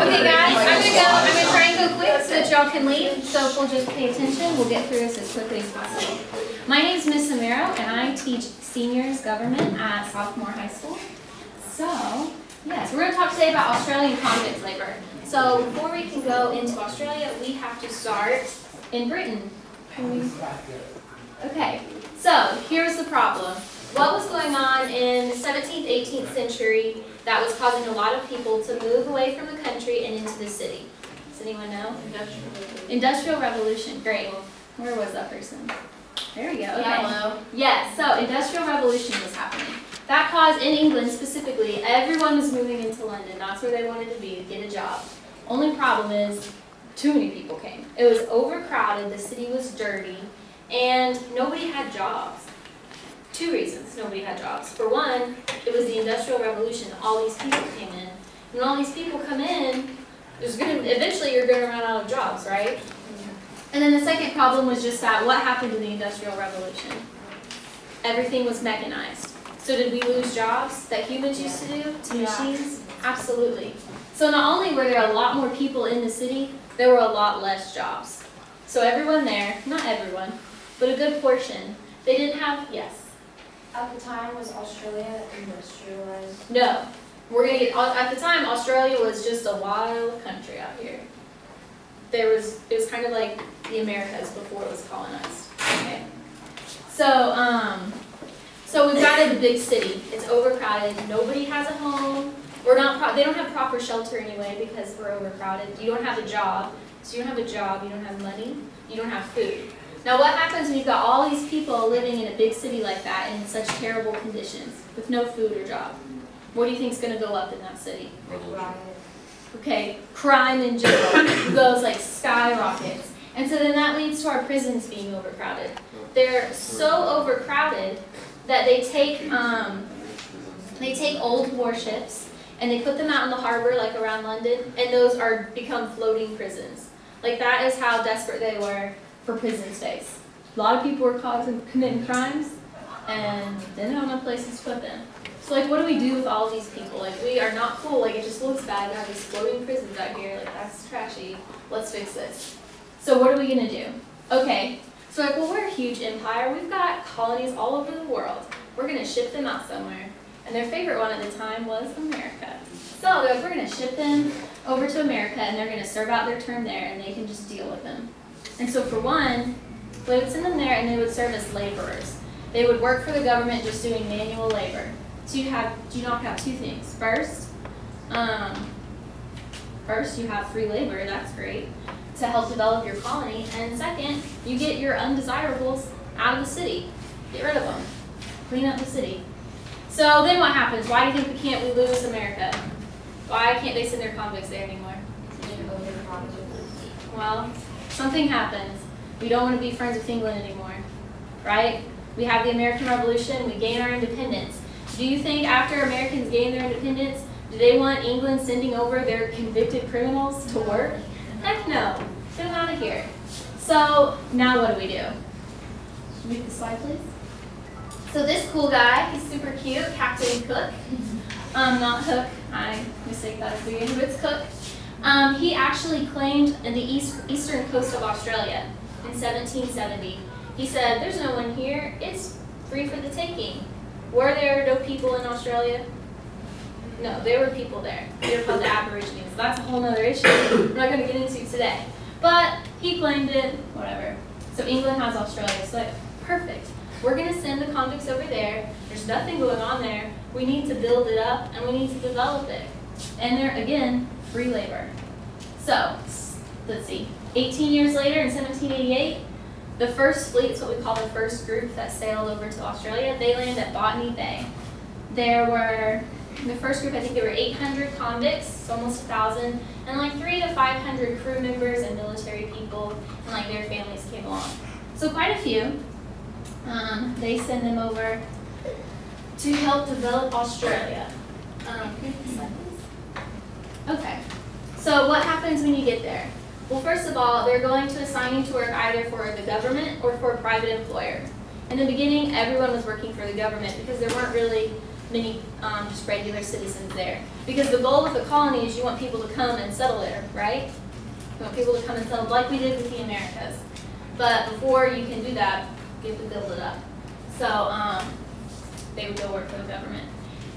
Okay guys, I'm gonna try and go quick so that y'all can leave. So if we'll just pay attention, we'll get through this as quickly as possible. My name is Miss Amaro and I teach seniors government at Sophomore High School. So, yes, we're gonna talk today about Australian convict labor. So before we can go into Australia, we have to start in Britain. Okay, so here's the problem. What was going on in the 17th, 18th century that was causing a lot of people to move away from the country and into the city? Does anyone know? Industrial Revolution. Great. Where was that person? There we go. Okay. Yellow. Yes, so Industrial Revolution was happening. That caused, in England specifically, everyone was moving into London. That's where they wanted to be, to get a job. Only problem is, too many people came. It was overcrowded, the city was dirty, and nobody had jobs. Two reasons nobody had jobs. For one, it was the Industrial Revolution. All these people came in. When all these people come in, eventually you're going to run out of jobs, right? And then the second problem was just that what happened in the Industrial Revolution? Everything was mechanized. So did we lose jobs that humans used to do to machines? Absolutely. So not only were there a lot more people in the city, there were a lot less jobs. So everyone there, not everyone, but a good portion, they didn't have, yes? At the time, was Australia industrialized? No. At the time, Australia was just a wild country out here. It was kind of like the Americas before it was colonized. Okay. So we've got a big city. It's overcrowded. Nobody has a home. They don't have proper shelter anyway because we're overcrowded. You don't have a job. So you don't have a job. You don't have money. You don't have food. Now what happens when you've got all these people living in a big city like that in such terrible conditions with no food or job? What do you think is going to go up in that city? Okay, crime in general goes like skyrockets. And so then that leads to our prisons being overcrowded. They're so overcrowded that they take old warships and they put them out in the harbor like around London, and those become floating prisons. Like that is how desperate they were for prison space. A lot of people were caught committing crimes and they didn't have no places to put them. So like what do we do with all of these people? Like we are not cool, like it just looks bad to have these floating prisons out here, like that's trashy, let's fix this. So what are we gonna do? Okay, so like well we're a huge empire, we've got colonies all over the world. We're gonna ship them out somewhere. And their favorite one at the time was America. So we're gonna ship them over to America and they're gonna serve out their term there and they can just deal with them. And so for one, they would send them there and they would serve as laborers. They would work for the government just doing manual labor. So you knock out two things. First, you have free labor, that's great, to help develop your colony. And second, you get your undesirables out of the city. Get rid of them. Clean up the city. So then what happens? Why do you think we lose America? Why can't they send their convicts there anymore? Well, something happens. We don't want to be friends with England anymore, right? We have the American Revolution, we gain our independence. Do you think after Americans gained their independence, do they want England sending over their convicted criminals to work? Heck no. Get them out of here. So now what do we do? Read the slide, please. So this cool guy, he's super cute, Captain Cook. Not Hook, I mistake that at the beginning, but it's Cook. He actually claimed in the eastern coast of Australia in 1770. He said, there's no one here, it's free for the taking. Were there no people in Australia? No, there were people there. They were called the Aborigines. That's a whole other issue we're not going to get into today. But he claimed it, whatever. So England has Australia, so like, perfect. We're going to send the convicts over there. There's nothing going on there. We need to build it up and we need to develop it. And they're, again, free labor. So, let's see. 18 years later, in 1788, the first fleet, it's what we call the first group that sailed over to Australia, they landed at Botany Bay. The first group, I think there were 800 convicts, almost 1,000, and like 300 to 500 crew members and military people, and like their families came along. So quite a few. They send them over to help develop Australia. Okay, so what happens when you get there? Well, first of all, they're going to assign you to work either for the government or for a private employer. In the beginning, everyone was working for the government because there weren't really many just regular citizens there. Because the goal of the colony is you want people to come and settle there, right? You want people to come and settle like we did with the Americas. But before you can do that, you have to build it up. So they would go work for the government.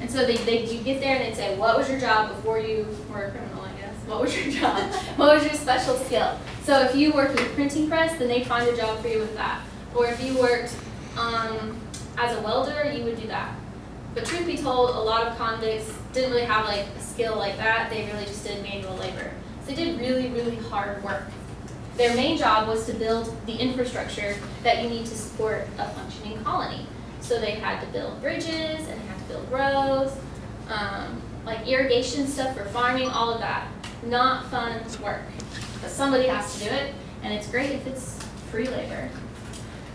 And so you get there and they'd say, what was your job before you were a criminal, I guess? What was your job? What was your special skill? So if you worked with a printing press, then they'd find a job for you with that. Or if you worked as a welder, you would do that. But truth be told, a lot of convicts didn't really have like a skill like that. They really just did manual labor. So they did really, really hard work. Their main job was to build the infrastructure that you need to support a functioning colony. So they had to build bridges and they had to build roads, like irrigation stuff for farming, all of that. Not fun work, but somebody has to do it, and it's great if it's free labor.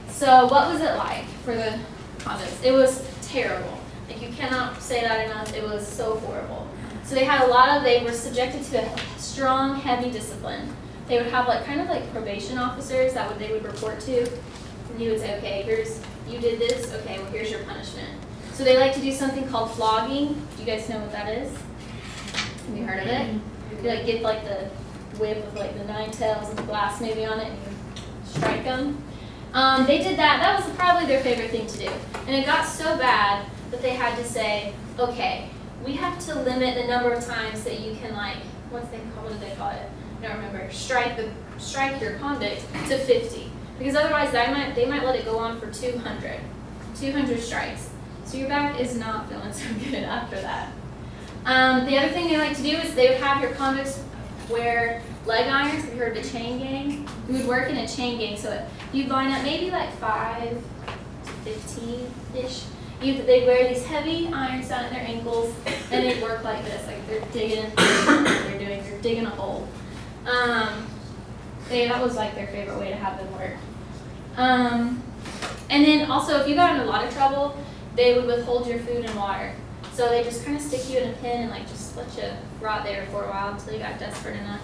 So what was it like for the convicts? It was terrible. Like, you cannot say that enough. It was so horrible. So they were subjected to a strong, heavy discipline. They would have like kind of like probation officers that they would report to, and he would say, okay, you did this, okay, well here's your punishment. So they like to do something called flogging. Do you guys know what that is? Have you heard of it? You like get like the whip with like the 9 tails and the glass maybe on it, and you strike them. They did that. That was probably their favorite thing to do. And it got so bad that they had to say, okay, we have to limit the number of times that you can like, what do they call it? I don't remember. Strike your convict to 50. Because otherwise they might let it go on for 200 strikes. So your back is not feeling so good after that. The other thing they like to do is they would have your convicts wear leg irons. Have you heard of a chain gang? You would work in a chain gang. So you'd line up maybe like 5 to 15-ish. They'd wear these heavy irons down at their ankles, and they'd work like this, like they're digging a hole. That was like their favorite way to have them work. And then also, if you got in a lot of trouble, they would withhold your food and water. So they just kind of stick you in a pen and like just let you rot there for a while until you got desperate enough.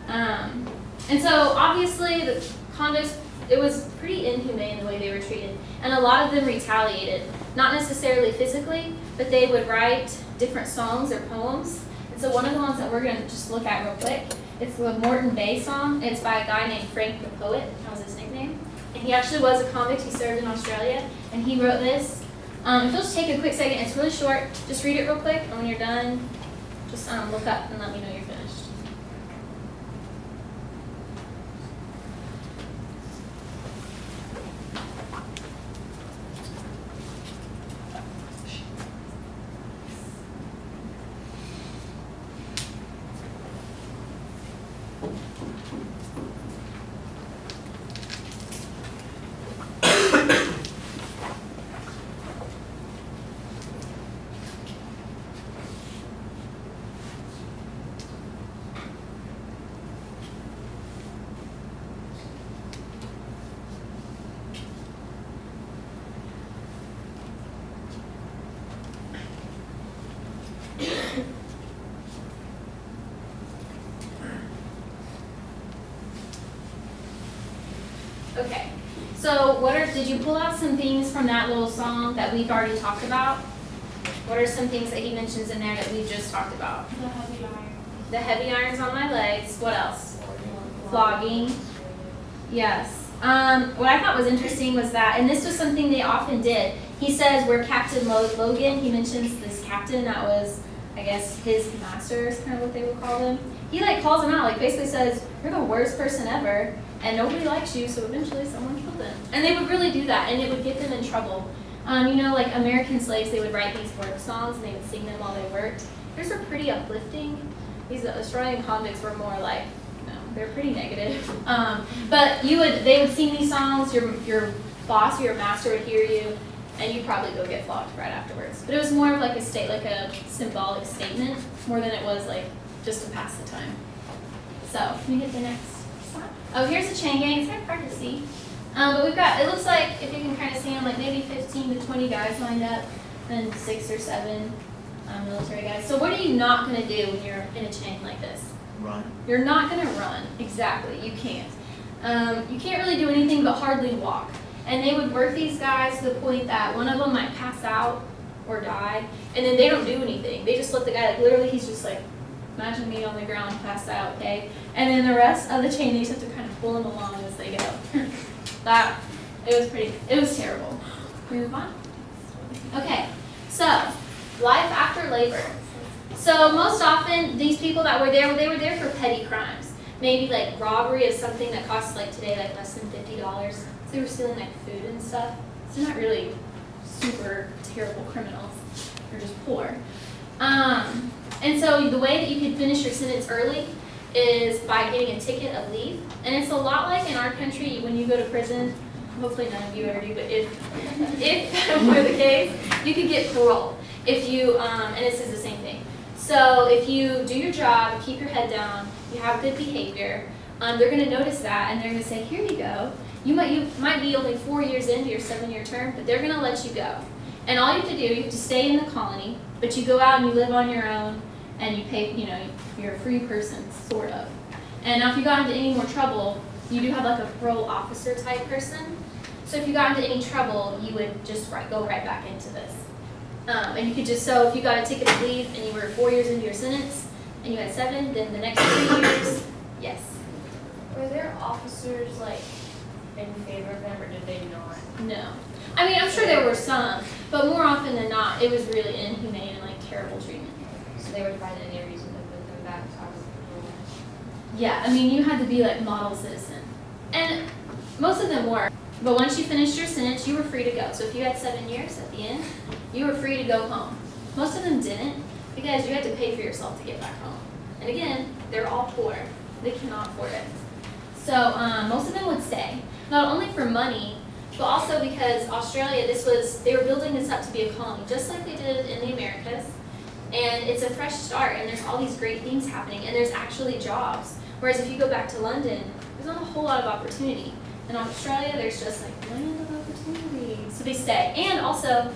And so obviously the convicts, it was pretty inhumane the way they were treated. And a lot of them retaliated, not necessarily physically, but they would write different songs or poems. And so one of the ones that we're going to just look at real quick, it's the Morton Bay song. It's by a guy named Frank the Poet. That was his nickname. And he actually was a convict. He served in Australia. And he wrote this. If you'll just take a quick second, it's really short. Just read it real quick. And when you're done, just look up and let me know you're finished. Okay, so did you pull out some things from that little song that we've already talked about? What are some things that he mentions in there that we just talked about? The heavy iron. The heavy irons on my legs. What else? Flogging. Yes. What I thought was interesting was that, and this was something they often did. He says where Captain Logan, he mentions this captain that was, I guess, his master is kind of what they would call him. He like calls him out, like basically says, you're the worst person ever, and nobody likes you, so eventually someone killed them. And they would really do that, and it would get them in trouble. You know, like American slaves, they would write these work songs, and they would sing them while they worked. Theirs were pretty uplifting. These Australian convicts were more like, they're pretty negative. But they would sing these songs, your boss or your master would hear you, and you'd probably go get flogged right afterwards. But it was more of like a symbolic statement, more than it was like just to pass the time. So, can we hit the next slide? Oh, here's the chain gang. It's kind of hard to see. But we've got, it looks like, if you can kind of see them, like maybe 15 to 20 guys lined up, and 6 or 7 military guys. So what are you not going to do when you're in a chain like this? Run. You're not going to run. Exactly. You can't. You can't really do anything but hardly walk. And they would work these guys to the point that one of them might pass out, or die, and then they don't do anything. They just let the guy, like literally he's just like, imagine me on the ground passed out, okay? And then the rest of the chain, they just have to kind of pull them along as they go. It was terrible. Can we move on? Okay, so life after labor. So most often, these people that were there, they were there for petty crimes. Maybe like robbery of something that costs like today like less than $50. So they were stealing like food and stuff. So they're not really super terrible criminals. They're just poor. And so the way that you can finish your sentence early is by getting a ticket of leave. And it's a lot like in our country when you go to prison. Hopefully none of you ever do, but if that were the case, you could get parole. If you, and this is the same thing. So if you do your job, keep your head down, you have good behavior, they're going to notice that and they're going to say, here you go. You might be only 4 years into your 7-year term, but they're going to let you go. And all you have to do, you have to stay in the colony, but you go out and you live on your own and you pay, you know, you're a free person, sort of. And now if you got into any more trouble, you do have like a parole officer type person. So if you got into any trouble, you would just go right back into this. And you could just, so if you got a ticket of leave and you were 4 years into your sentence and you had 7, then the next 3 years, yes. Were there officers like in favor of them, or did they not? No. I mean, I'm sure there were some, but more often than not, it was really inhumane and like terrible treatment. So they would find any reason to put them back out of parole? Yeah, I mean, you had to be like model citizen. And most of them were. But once you finished your sentence, you were free to go. So if you had 7 years at the end, you were free to go home. Most of them didn't, because you had to pay for yourself to get back home. And again, they're all poor. They cannot afford it. So most of them would stay, not only for money, but also because Australia, they were building this up to be a colony, just like they did in the Americas. And it's a fresh start, and there's all these great things happening, and there's actually jobs. Whereas if you go back to London, there's not a whole lot of opportunity. In Australia, there's just like land of opportunity. So they stay. And also,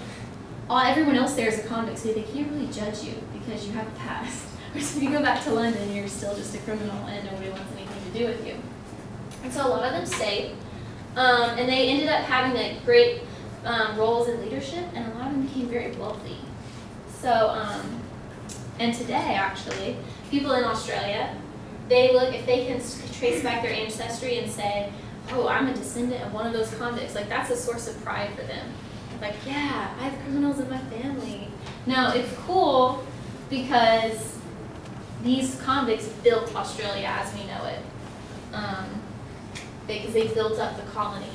everyone else there is a convict, so they can't really judge you because you have a past. Whereas if you go back to London, you're still just a criminal and nobody wants anything to do with you. And so a lot of them stayed. And they ended up having like great roles in leadership, and a lot of them became very wealthy. So, and today actually, people in Australia, they look, if they can trace back their ancestry and say, oh, I'm a descendant of one of those convicts, like that's a source of pride for them. Like, yeah, I have criminals in my family. No, it's cool because these convicts built Australia as we know it. Because they built up the colony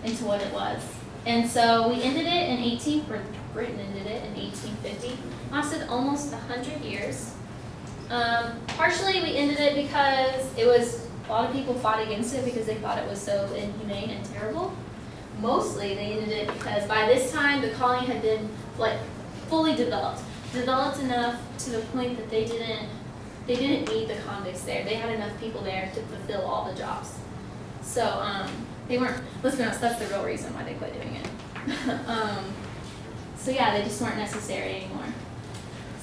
into what it was. And so we ended it in Britain ended it in 1850. Lasted almost 100 years. Partially we ended it because a lot of people fought against it because they thought it was so inhumane and terrible. Mostly they ended it because by this time the colony had been like fully developed enough to the point that they didn't need the convicts there. They had enough people there to fulfill all the jobs. So they weren't, let's be honest, that's the real reason why they quit doing it. So yeah, they just weren't necessary anymore.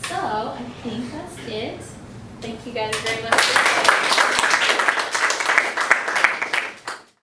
So I think that's it. Thank you guys very much.